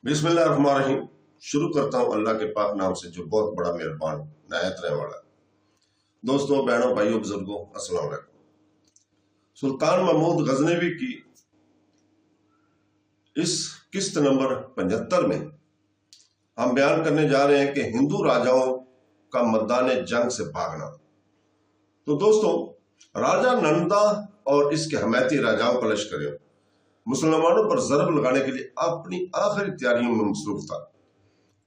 बिस्मिल्लाहिर्रहमानिर्रहीम। शुरू करता हूँ अल्लाह के पाक नाम से जो बहुत बड़ा मेहरबान नायत रहने वाला है। दोस्तों, बहनों, भाइयों, बुजुर्गों, अस्सलाम वालेकुम। सुल्तान महमूद गजनवी की इस किस्त नंबर 75 में हम बयान करने जा रहे हैं कि हिंदू राजाओं का मैदान जंग से भागना। तो दोस्तों, राजा नंदा और इसके हमायती राजाओं का लश्कर मुसलमानों पर जरब लगाने के लिए अपनी आखिरी तैयारियों में मसरूफ था।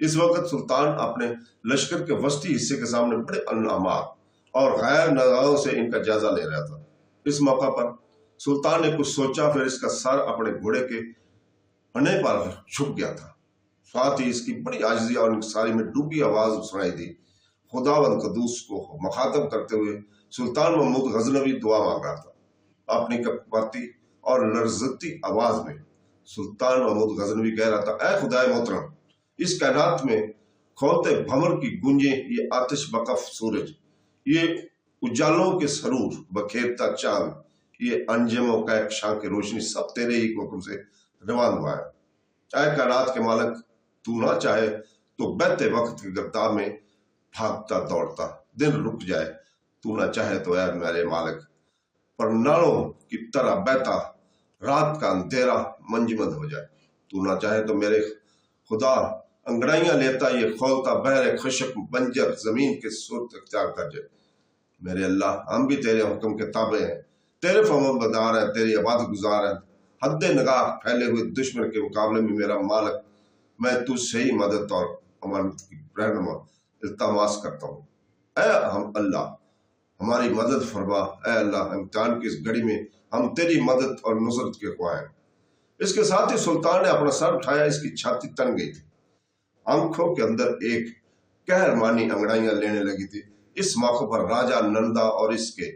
इस वक्त सुल्तान अपने लश्कर के वस्ती हिस्से के सामने बड़े अनामात और गैर नगाहों से इनका जायजा ले रहा था। इस मौका पर सुल्तान ने कुछ सोचा, फिर इसका सर अपने घोड़े के अने पर झुक गया था। साथ ही इसकी बड़ी आजिज़ी और इंकिसारी में डूबी आवाज सुनाई दी। खुदावंद कदूस को मुखातब करते हुए सुल्तान महमूद गजनवी दुआ मांग रहा था। अपनी कपवाती और लर्जती आवाज में सुल्तान महमूद गजनवी कह रहा था, ऐ खुदाए मोहतरम, इस कायनात में खोलते भंवर की गूंजे, ये आतिश बकफ सूरज, ये उजालों के सरूर बखेरता चांद, ये अंजमों का शां की रोशनी सब तेरे ही हुक्म से रवान हुआ है। ऐ कायनात के मालिक, तू ना चाहे तो बहते वक्त के गर्दार में भागता दौड़ता दिन रुक जाए, तू ना चाहे तो ऐ मेरे मालिक परनालों की तरह बहता रात का अंधेरा मंजमद हो जाए, तू ना चाहे तो मेरे खुदा अंगड़ाइयां लेता ये खोलता बहरे खुशक बंजर जमीन के सुर्त अख्तियार कर जाए। मेरे अल्लाह, हम भी तेरे हुक्म के ताबे हैं, तेरे फरमाबरदार हैं, तेरी इबादत गुजार हैं। हद निगाह फैले हुए दुश्मन के मुकाबले में मेरा मालिक, मैं तुझसे ही मदद और अमानत की रहनुमा इल्तमास करता हूँ। ऐ हम अल्लाह, हमारी मदद फरमा। ऐ अल्लाह, इम्तिहान की इस घड़ी में हम तेरी मदद और नुसरत के ख्वाह हैं। इसके साथ ही सुल्तान ने अपना सर उठाया। इसकी छाती तन गई थी, आंखों के अंदर एक कहरमानी अंगड़ाइयां लेने लगी थी। इस मौके पर राजा नंदा और इसके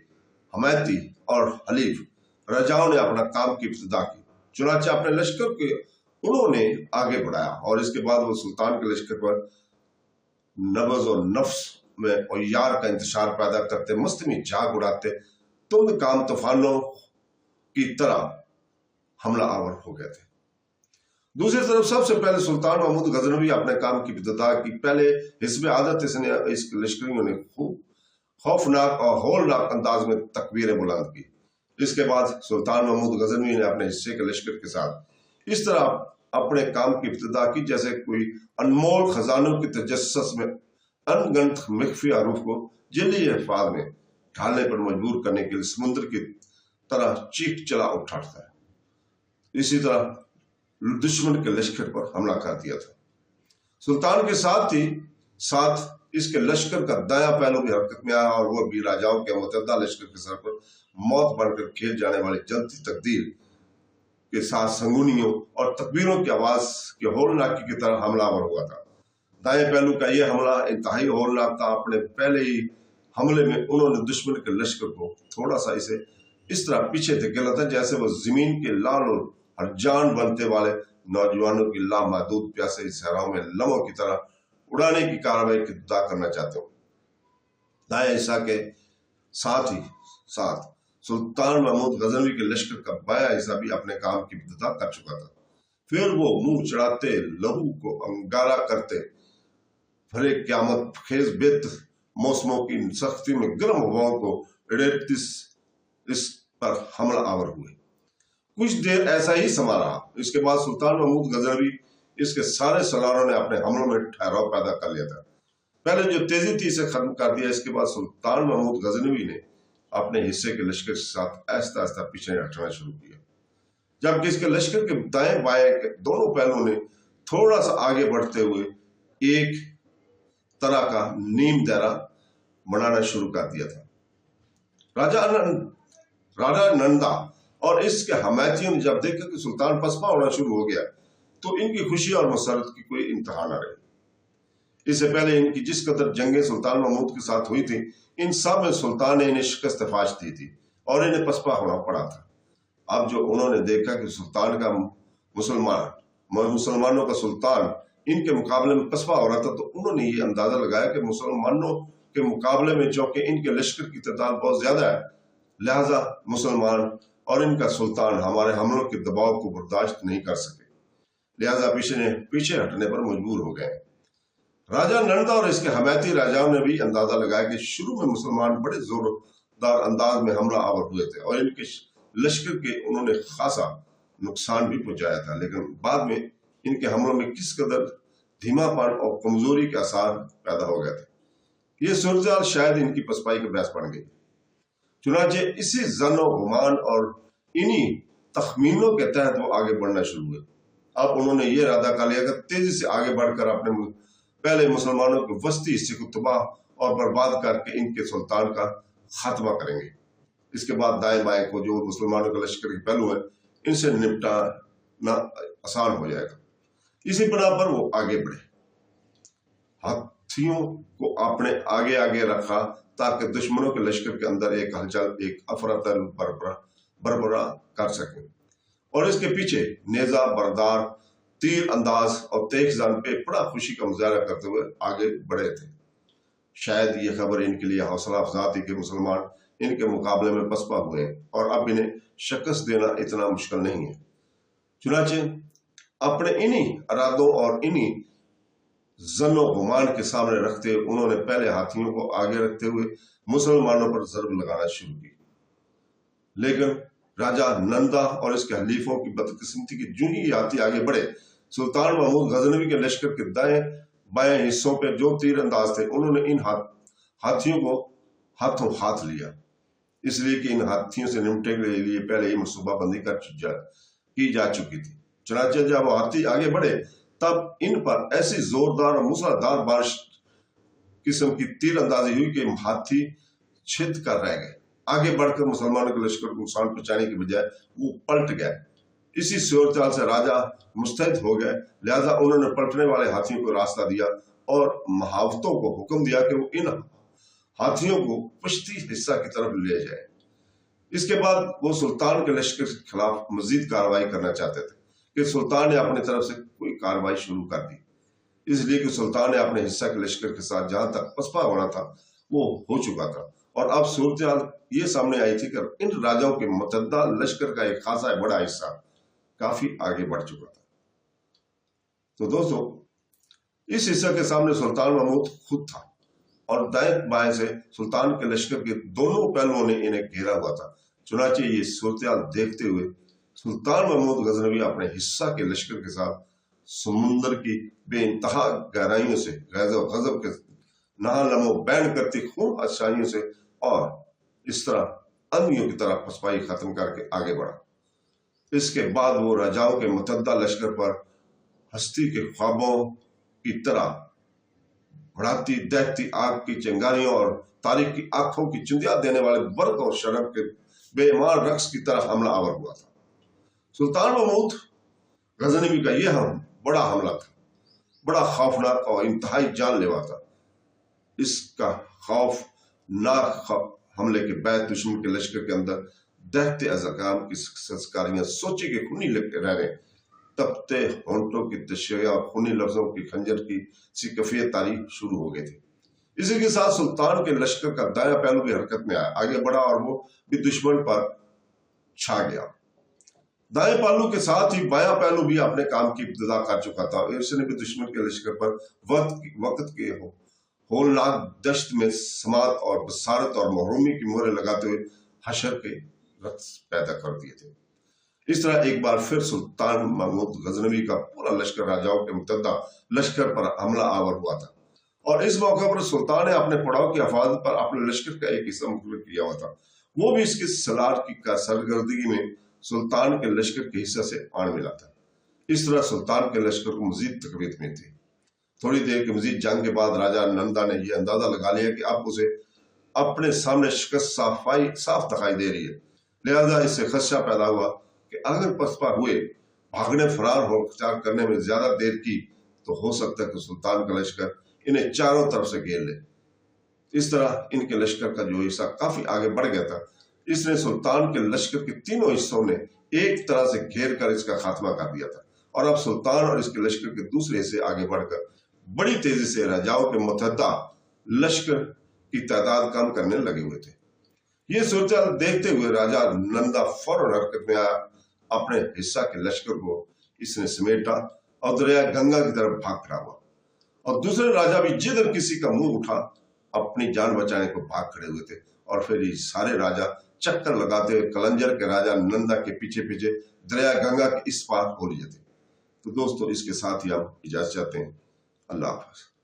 हमायती और हलीफ राजाओं ने अपना काम की इब्तिदा की। चुनांचे अपने लश्कर के उन्होंने आगे बढ़ाया और इसके बाद वो सुल्तान के लश्कर पर नब्ज़ और नफ्स में और यार का इंतशार पैदा करते, मस्तमी झाग उड़ाते, तुम काम तूफानों की तरह हमला आवर हो गए थे। दूसरी तरफ सबसे पहले सुल्तान महमूद गजनवी अपने काम की इब्तिदा की। पहले हिस्ब आदत इसने इस लश्करियों ने खूब खौफनाक और होलनाक अंदाज में तकबीरें बुलंद की। इसके बाद सुल्तान महमूद गजनवी ने अपने हिस्से के लश्कर के साथ इस तरह अपने काम की इब्तिदा की जैसे कोई अनमोल खजानों की तजस्सुस में अनगिनत मख्फी आरूफ को जली हिफाज में ढालने पर मजबूर करने के लिए समुद्र की तरह चीख चला उठा है। इसी तरह दुश्मन के लश्कर पर हमला कर दिया था। सुल्तान के साथ ही साथ इसके लश्कर का दायां पहलू भी हरकत में आया और वह भी राजाओं के मुतअद्दिद लश्कर के सर पर मौत बनकर खेल जाने वाली जलती तकदीर के साथ संगुनियों और तकबीरों की आवाज के होलनाकी की तरह हमलावर हुआ था। दाएं पहलू का यह हमला इंतहाई होलनाक था। अपने पहले ही हमले में उन्होंने दुश्मन के लश्कर को थोड़ा सा इसे इस तरह पीछे धकेला था जैसे वो जमीन के लाल और जान बनते वाले नौजवानों की लामहदूद प्यासे सहराओं में लमों की तरह उड़ाने की कार्रवाई की इब्तिदा करना चाहते हो। दाएं हिस्सा के साथ ही साथ सुल्तान महमूद गजनवी के लश्कर का बायां हिस्सा भी अपने काम की इब्तिदा कर चुका था। फिर वो मुंह चढ़ाते, लहू को अंगारा करते, भरे क्यामत खेज बेत मौसमों की सख्ती में गर्म हवाओं को इस पर हमला आवर हुए। कुछ देर ऐसा ही समा रहा। इसके बाद सुल्तान महमूद गजनवी इसके सारे सलारों ने अपने हमलों में ठहराव पैदा कर लिया था। पहले जो तेजी थी इसे खत्म कर दिया। इसके बाद सुल्तान महमूद गजनवी ने अपने हिस्से के लश्कर के साथ आहिस्ता आहिस्ता पीछे हटना शुरू किया, जबकि इसके लश्कर के दाएं बाएं के दोनों पहलुओं ने थोड़ा सा आगे बढ़ते हुए एक तरह का नीम दायरा बनाना शुरू कर दिया था। राजा नंदा और इसके हमायतियों ने जब देखा कि सुल्तान पसपा होना शुरू हो गया तो इनकी खुशी और मसरत की कोई इंतहा न रही। इससे पहले इनकी जिस कदर जंगें सुल्तान महमूद के साथ हुई थी, इन सब में सुल्तान ने इन्हें शिकस्त फाश दी थी और इन्हें पसपा होना पड़ा था। अब जो उन्होंने देखा कि सुल्तान का मुसलमानों का सुल्तान इनके मुकाबले में पसपा हो रहा था, तो उन्होंने ये अंदाजा लगाया कि मुसलमानों के मुकाबले में चूंकि इनके लश्कर की तादाद बहुत ज्यादा है, लिहाजा मुसलमान और इनका सुल्तान हमारे हमलों के दबाव को बर्दाश्त नहीं कर सके। लिहाजा पीछे हटने पर मजबूर हो गए। राजा नंदा और इसके हमायती राजाओं ने भी अंदाजा लगाया कि शुरू में मुसलमान बड़े जोरदार अंदाज में हमला आवर हुए थे और इनके लश्कर के उन्होंने खासा नुकसान भी पहुंचाया था, लेकिन बाद में इनके हमलों में किस कदर धीमापन और कमजोरी के आसार पैदा हो गए थे। ये सूरत शायद इनकी पसपाई का बहस बन गई। चुनाचे इसी जन और गुमान और इन्हीं तखमीनों के तहत वो आगे बढ़ना शुरू हुए। अब उन्होंने ये इरादा कर लिया कि तेजी से आगे बढ़कर अपने पहले मुसलमानों के वस्ती हिस्से को तबाह और बर्बाद करके इनके सुल्तान का खात्मा करेंगे। इसके बाद दाएं बाएं को जो मुसलमानों के लश्कर के पहलू है इनसे निपटाना आसान हो जाएगा। इसी बना पर वो आगे बढ़े, हाथियों को अपने आगे आगे रखा ताकि दुश्मनों के लश्कर के अंदर एक हलचल, एक अफरा बरबरा कर सके, और इसके पीछे नेजा बरदार, तीर अंदाज और तेज जान पे बड़ा खुशी का मुजाहरा करते हुए आगे बढ़े थे। शायद ये खबर इनके लिए हौसला अफजा थी कि मुसलमान इनके मुकाबले में पसपा हुए और अब इन्हें शिकस्त देना इतना मुश्किल नहीं है। चुनाचे अपने इन्हीं इरादों और इन्हीं जन्नो गुमान के सामने रखते उन्होंने पहले हाथियों को आगे रखते हुए मुसलमानों पर जरब लगाना शुरू की। लेकिन राजा नंदा और इसके हलीफों की बदकिस्मती की जो ही हाथी आगे बढ़े, सुल्तान महमूद गजनवी के लश्कर के दाएं बाएं हिस्सों पे जो तीर अंदाज थे उन्होंने इन हाथियों को हाथों हाथ लिया, इसलिए कि इन हाथियों से निपटने के लिए पहले ही मनसूबाबंदी की जा चुकी थी। चुनाचे जब हाथी आगे बढ़े तब इन पर ऐसी जोरदार और मूसलाधार बारिश किस्म की तीर अंदाजी हुई कि हाथी छिद कर रह गए। आगे बढ़कर मुसलमानों के लश्कर को नुकसान पहुंचाने के बजाय वो पलट गए। इसी सूरत से राजा मुस्तैद हो गए, लिहाजा उन्होंने पलटने वाले हाथियों को रास्ता दिया और महावतों को हुक्म दिया कि वो इन हाथियों को पश्ती हिस्सा की तरफ ले जाए। इसके बाद वो सुल्तान के लश्कर के खिलाफ मजीद कार्रवाई करना चाहते थे कि सुल्तान ने अपनी तरफ से कोई कार्रवाई शुरू कर दी, इसलिए कि सुल्तान ने अपने हिस्सा के लश्कर के साथ जहां तक पसपा होना था वो हो चुका था और अब सूरत ये सामने आई थी कि इन राजाओं के मुतद्दा लश्कर का एक खासा बड़ा हिस्सा काफी आगे बढ़ चुका था। तो दोस्तों, इस हिस्से के सामने सुल्तान महमूद खुद था और दाएं बाएं से सुल्तान के लश्कर के दोनों पहलुओं ने इन्हें घेरा हुआ था। चुनाचे ये सूरत देखते हुए सुल्तान महमूद गजनवी अपने हिस्सा के लश्कर के साथ समुंदर की बेइंतहा गहराइयों से गजब के नहा लमो बैन करती खूब अच्छाइयों से और इस तरह अंधियों की तरह पसपाई खत्म करके आगे बढ़ा। इसके बाद वो राजाओं के मुतद्दा लश्कर पर हस्ती के ख्वाबों की तरह बढ़ाती दहती आग की चिंगारियों और तारीख की आंखों की चिंदिया देने वाले वर्ग और शरब के बेईमान रक्स की तरह हमला आवर हुआ था। सुल्तान महमूद गजनवी का यह बड़ा हमला था, बड़ा खौफनाक और इंतहाई जानलेवा था। इसका खौफनाक हमले के बाद दुश्मन के लश्कर के अंदर दहते अज़काम की संस्कारियां सोची के खूनी रहने, तपते होंठों की तशैया और खूनी लफ्जों की खंजर की सी कफियत तारीख शुरू हो गई थी। इसी के साथ सुल्तान के लश्कर का दायां पहलू भी हरकत में आया, आगे बढ़ा और वो भी दुश्मन पर छा गया। दाएं पहलू के साथ ही बायां पहलू भी अपने काम की इब्तिदा कर चुका था। इसने भी दुश्मन के लश्कर पर वक्त के होलनाक दश्त में समात और बसारत और महरूमी की मोहरें लगाते हुए हशर के रक्स पैदा कर दिए थे। इस तरह एक बार फिर सुल्तान महमूद गजनवी का पूरा लश्कर राजाओं के मुतद्दा लश्कर पर हमला आवर हुआ था और इस मौके पर सुल्तान ने अपने पड़ाव की हिफाजत पर अपने लश्कर का एक हिस्सा मुकर्रर किया हुआ था। वो भी इसकी सलार की सरगर्दगी में सुल्तान के लश्कर के हिस्से से आड़ मिला था। इस तरह सुल्तान के लश्कर को मजीद तकवीत में थी। थोड़ी देर की मजीद जंग के बाद राजा नंदा ने यह अंदाजा लगा लिया कि अब उसे अपने सामने शिकस्त साफ दिखाई दे रही है, लिहाजा इससे खदशा पैदा हुआ कि अगर पसपा हुए भागने फरार हो करने में ज्यादा देर की तो हो सकता है कि सुल्तान का लश्कर इन्हें चारों तरफ से घेर ले। इस तरह इनके लश्कर का जो हिस्सा काफी आगे बढ़ गया था, इसने सुल्तान के लश्कर के तीनों हिस्सों ने एक तरह से घेर कर इसका खात्मा कर दिया था और अब सुल्तान और इसके लश्कर के दूसरे हिस्से आगे बढ़कर बड़ी तेजी से राजाओं के मुतद्दा लश्कर की तादाद कम करने लगे हुए थे। ये सूरत देखते हुए राजा नंदा फौरन हरकत में आया। अपने हिस्सा के लश्कर को इसने समेटा और दरिया गंगा की तरफ भाग खड़ा हुआ। और दूसरे राजा भी जिधर किसी का मुंह उठा अपनी जान बचाने को भाग खड़े हुए थे। और फिर ये सारे राजा चक्कर लगाते हुए कलंजर के राजा नंदा के पीछे पीछे दरिया गंगा के इस पार हो लिए थे। तो दोस्तों, इसके साथ ही हम इजाजत चाहते हैं। अल्लाह हाफ़िज़।